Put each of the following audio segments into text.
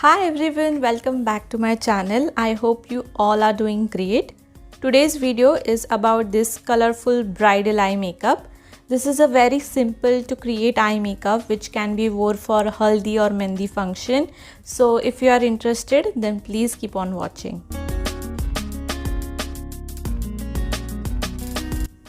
Hi everyone, welcome back to my channel. I hope you all are doing great. Today's video is about this colorful bridal eye makeup. This is a very simple to create eye makeup which can be worn for Haldi or Mehendi function. So if you are interested, then please keep on watching.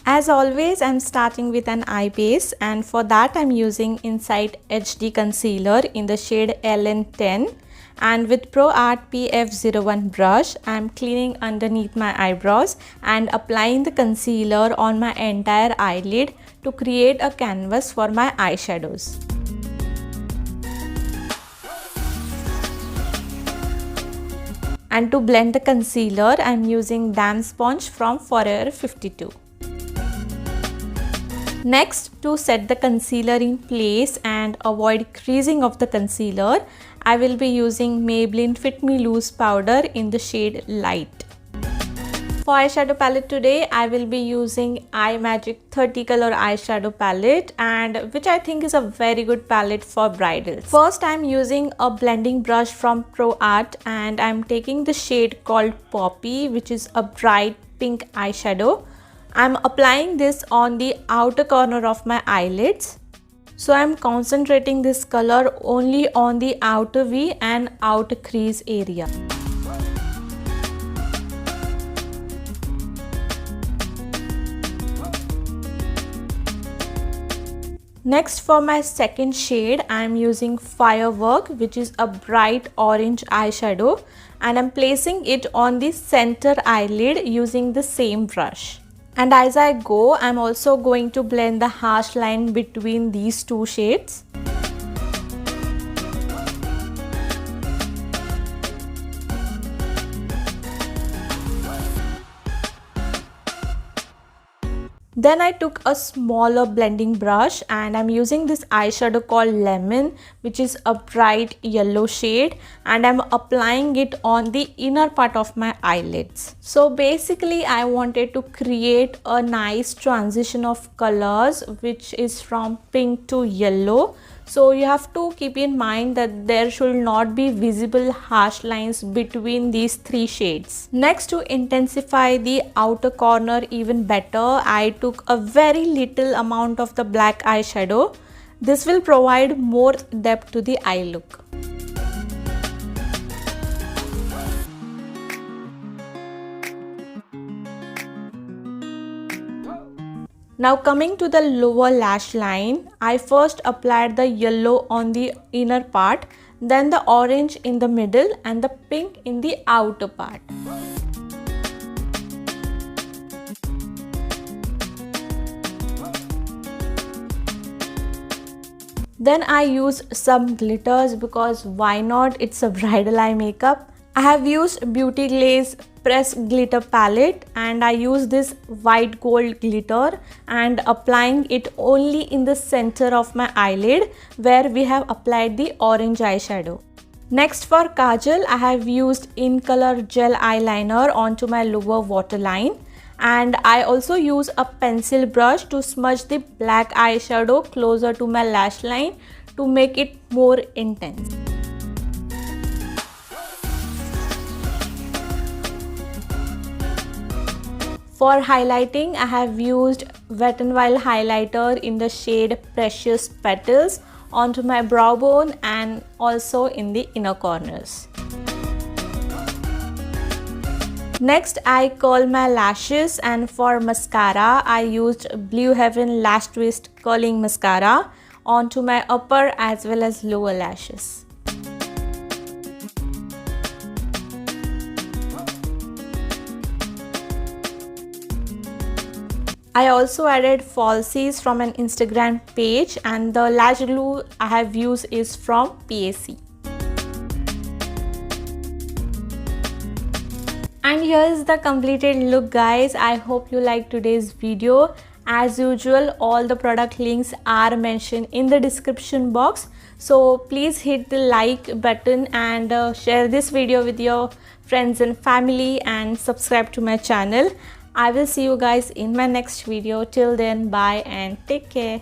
As always, I'm starting with an eye base, and for that I'm using Insight HD Concealer in the shade LN10. And with Pro Art PF01 brush, I'm cleaning underneath my eyebrows and applying the concealer on my entire eyelid to create a canvas for my eyeshadows. And to blend the concealer, I'm using damp sponge from Forever 52. Next, to set the concealer in place and avoid creasing of the concealer, I will be using Maybelline Fit Me Loose powder in the shade Light. For eyeshadow palette today, I will be using Eye Magic 30 color eyeshadow palette, and which I think is a very good palette for bridals. First, I am using a blending brush from Pro Art and I am taking the shade called Poppy, which is a bright pink eyeshadow. I am applying this on the outer corner of my eyelids. So I am concentrating this color only on the outer V and outer crease area. Next, for my second shade, I am using Firework, which is a bright orange eyeshadow, and I am placing it on the center eyelid using the same brush. And as I go, I'm also going to blend the harsh line between these two shades. Then I took a smaller blending brush and I'm using this eyeshadow called Lemon, which is a bright yellow shade, and I'm applying it on the inner part of my eyelids. So basically I wanted to create a nice transition of colors which is from pink to yellow. So you have to keep in mind that there should not be visible harsh lines between these three shades. Next, to intensify the outer corner even better, I took a very little amount of the black eyeshadow. This will provide more depth to the eye look. Now coming to the lower lash line, I first applied the yellow on the inner part, then the orange in the middle and the pink in the outer part. Then I used some glitters because why not, it's a bridal eye makeup. I have used Beauty Glaze Press Glitter palette and I use this white gold glitter and applying it only in the center of my eyelid where we have applied the orange eyeshadow. Next, for kajal, I have used Incolor Gel Eyeliner onto my lower waterline, and I also use a pencil brush to smudge the black eyeshadow closer to my lash line to make it more intense. For highlighting, I have used Wet n Wild highlighter in the shade Precious Petals onto my brow bone and also in the inner corners. Next, I curl my lashes, and for mascara, I used Blue Heaven Lash Twist Curling Mascara onto my upper as well as lower lashes. I also added falsies from an Instagram page, and the lash glue I have used is from PAC. And here is the completed look, guys. I hope you liked today's video. As usual, all the product links are mentioned in the description box. So please hit the like button and share this video with your friends and family and subscribe to my channel. I will see you guys in my next video. Till then, bye and take care.